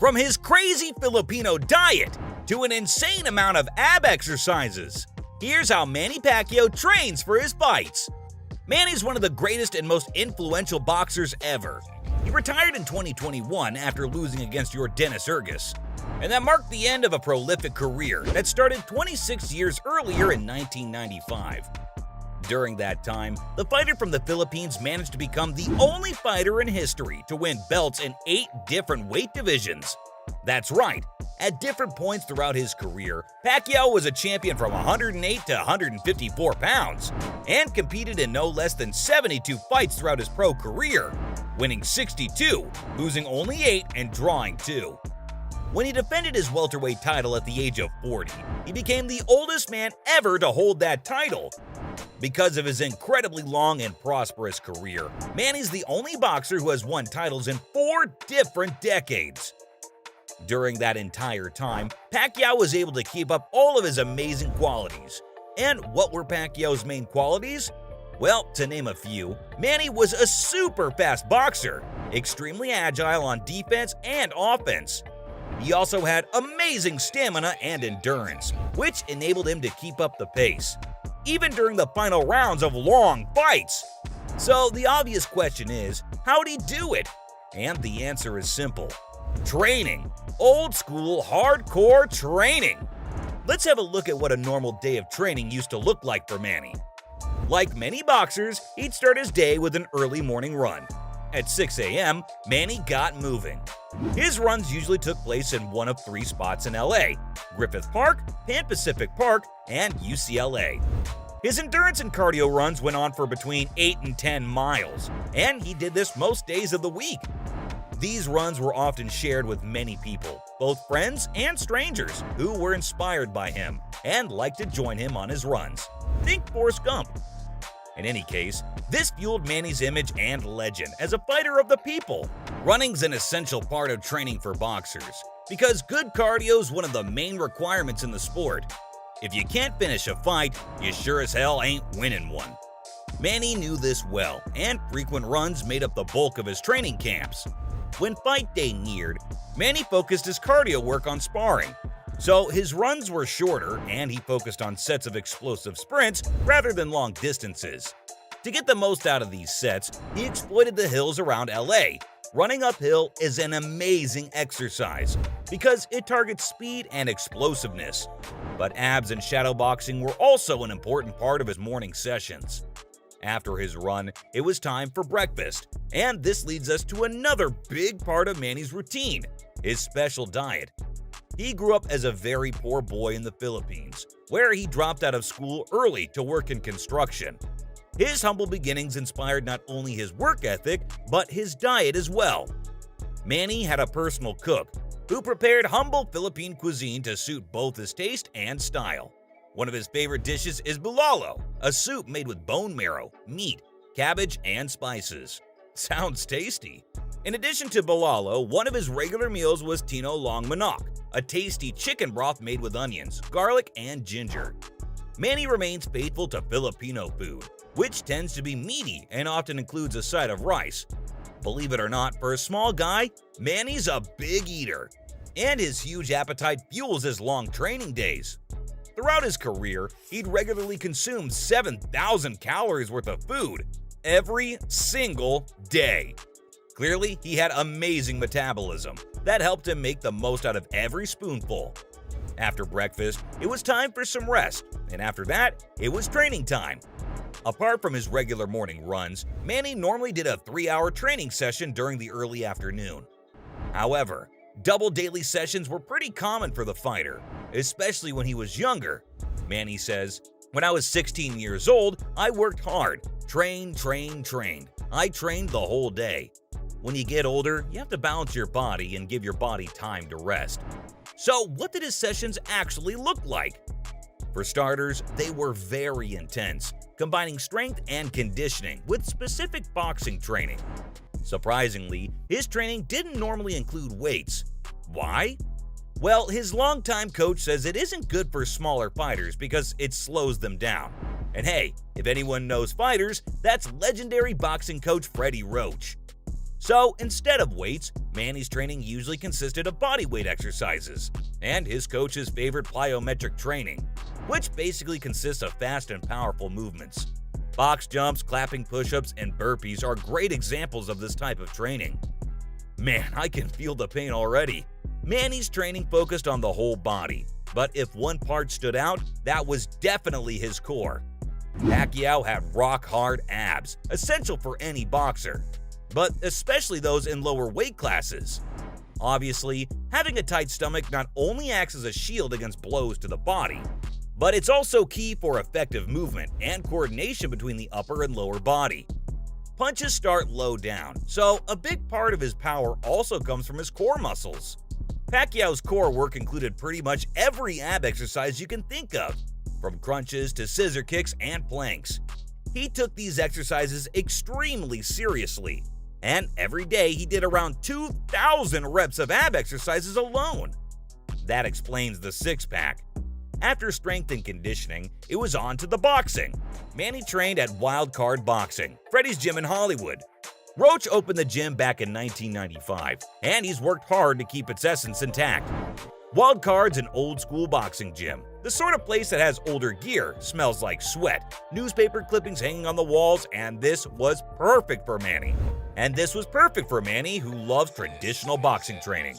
From his crazy Filipino diet to an insane amount of ab exercises, here's how Manny Pacquiao trains for his fights. Manny's one of the greatest and most influential boxers ever. He retired in 2021 after losing against your Dennis Urgas, and that marked the end of a prolific career that started 26 years earlier in 1995. During that time, the fighter from the Philippines managed to become the only fighter in history to win belts in 8 different weight divisions. That's right, at different points throughout his career, Pacquiao was a champion from 108 to 154 pounds and competed in no less than 72 fights throughout his pro career, winning 62, losing only 8, and drawing 2. When he defended his welterweight title at the age of 40, he became the oldest man ever to hold that title. Because of his incredibly long and prosperous career, Manny's the only boxer who has won titles in 4 different decades. During that entire time, Pacquiao was able to keep up all of his amazing qualities. And what were Pacquiao's main qualities? Well, to name a few, Manny was a super fast boxer, extremely agile on defense and offense. He also had amazing stamina and endurance, which enabled him to keep up the pace, even during the final rounds of long fights. So the obvious question is, how'd he do it? And the answer is simple. Training. Old school, hardcore training. Let's have a look at what a normal day of training used to look like for Manny. Like many boxers, he'd start his day with an early morning run. At 6 a.m., Manny got moving. His runs usually took place in one of 3 spots in LA: Griffith Park, Pan Pacific Park, and UCLA. His endurance and cardio runs went on for between 8 and 10 miles, and he did this most days of the week. These runs were often shared with many people, both friends and strangers, who were inspired by him and liked to join him on his runs. Think Forrest Gump. In any case, this fueled Manny's image and legend as a fighter of the people. Running's an essential part of training for boxers, because good cardio is one of the main requirements in the sport. If you can't finish a fight, you sure as hell ain't winning one. Manny knew this well, and frequent runs made up the bulk of his training camps. When fight day neared, Manny focused his cardio work on sparring. So his runs were shorter, and he focused on sets of explosive sprints rather than long distances. To get the most out of these sets, he exploited the hills around LA. Running uphill is an amazing exercise because it targets speed and explosiveness. But abs and shadow boxing were also an important part of his morning sessions. After his run, it was time for breakfast, and this leads us to another big part of Manny's routine: his special diet. He grew up as a very poor boy in the Philippines, where he dropped out of school early to work in construction. His humble beginnings inspired not only his work ethic, but his diet as well. Manny had a personal cook who prepared humble Philippine cuisine to suit both his taste and style. One of his favorite dishes is bulalo, a soup made with bone marrow, meat, cabbage, and spices. Sounds tasty. In addition to bulalo, one of his regular meals was tino long manok, a tasty chicken broth made with onions, garlic, and ginger. Manny remains faithful to Filipino food, which tends to be meaty and often includes a side of rice. Believe it or not, for a small guy, Manny's a big eater, and his huge appetite fuels his long training days. Throughout his career, he'd regularly consume 7,000 calories worth of food every single day. Clearly, he had amazing metabolism that helped him make the most out of every spoonful. After breakfast, it was time for some rest, and after that, it was training time. Apart from his regular morning runs, Manny normally did a 3-hour training session during the early afternoon. However, double daily sessions were pretty common for the fighter, especially when he was younger. Manny says, "When I was 16 years old, I worked hard. Trained. I trained the whole day. When you get older, you have to balance your body and give your body time to rest." So what did his sessions actually look like? For starters, they were very intense, combining strength and conditioning with specific boxing training. Surprisingly, his training didn't normally include weights. Why? Well, his longtime coach says it isn't good for smaller fighters because it slows them down. And hey, if anyone knows fighters, that's legendary boxing coach Freddie Roach. So instead of weights, Manny's training usually consisted of bodyweight exercises and his coach's favorite plyometric training, which basically consists of fast and powerful movements. Box jumps, clapping push-ups, and burpees are great examples of this type of training. Man, I can feel the pain already. Manny's training focused on the whole body, but if one part stood out, that was definitely his core. Pacquiao had rock-hard abs, essential for any boxer, but especially those in lower weight classes. Obviously, having a tight stomach not only acts as a shield against blows to the body, but it's also key for effective movement and coordination between the upper and lower body. Punches start low down, so a big part of his power also comes from his core muscles. Pacquiao's core work included pretty much every ab exercise you can think of, from crunches to scissor kicks and planks. He took these exercises extremely seriously, and every day he did around 2,000 reps of ab exercises alone. That explains the six-pack. After strength and conditioning, it was on to the boxing. Manny trained at Wild Card Boxing, Freddy's gym in Hollywood. Roach opened the gym back in 1995, and he's worked hard to keep its essence intact. Wild Card's an old-school boxing gym, the sort of place that has older gear, smells like sweat, newspaper clippings hanging on the walls, and this was perfect for Manny. Who loves traditional boxing training.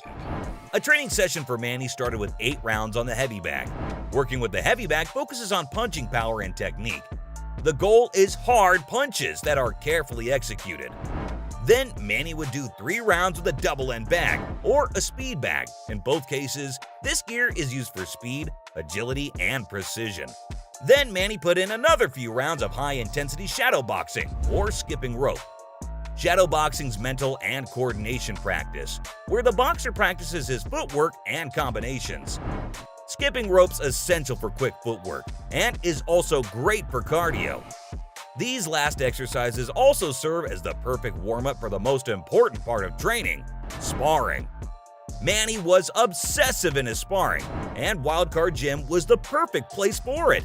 A training session for Manny started with 8 rounds on the heavy bag. Working with the heavy bag focuses on punching power and technique. The goal is hard punches that are carefully executed. Then Manny would do 3 rounds with a double-end bag, or a speed bag. In both cases, this gear is used for speed, agility, and precision. Then Manny put in another few rounds of high-intensity shadow boxing, or skipping rope. Shadow boxing's mental and coordination practice, where the boxer practices his footwork and combinations. Skipping rope's essential for quick footwork, and is also great for cardio. These last exercises also serve as the perfect warm-up for the most important part of training, sparring. Manny was obsessive in his sparring, and Wildcard Gym was the perfect place for it.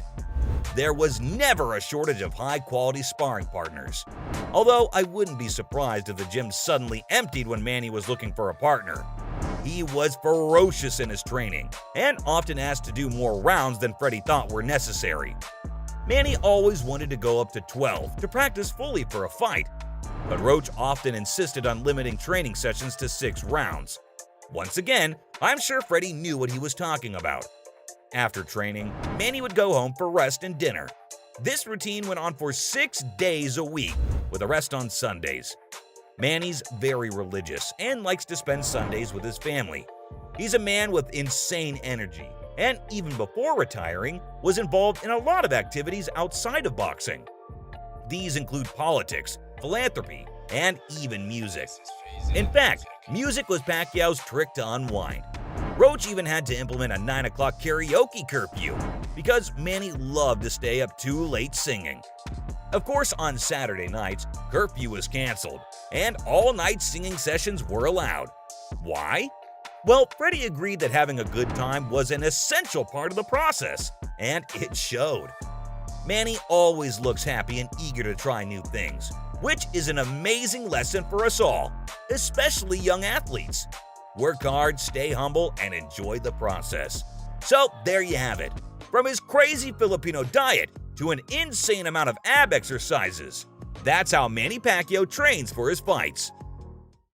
There was never a shortage of high-quality sparring partners. Although I wouldn't be surprised if the gym suddenly emptied when Manny was looking for a partner. He was ferocious in his training, and often asked to do more rounds than Freddy thought were necessary. Manny always wanted to go up to 12 to practice fully for a fight, but Roach often insisted on limiting training sessions to 6 rounds. Once again, I'm sure Freddy knew what he was talking about. After training, Manny would go home for rest and dinner. This routine went on for 6 days a week, with a rest on Sundays. Manny's very religious and likes to spend Sundays with his family. He's a man with insane energy, and even before retiring, was involved in a lot of activities outside of boxing. These include politics, philanthropy, and even music. In fact, music was Pacquiao's trick to unwind. Roach even had to implement a 9 o'clock karaoke curfew because Manny loved to stay up too late singing. Of course, on Saturday nights, curfew was canceled, and all-night singing sessions were allowed. Why? Well, Freddy agreed that having a good time was an essential part of the process, and it showed. Manny always looks happy and eager to try new things, which is an amazing lesson for us all, especially young athletes. Work hard, stay humble, and enjoy the process. So there you have it. From his crazy Filipino diet to an insane amount of ab exercises, that's how Manny Pacquiao trains for his fights.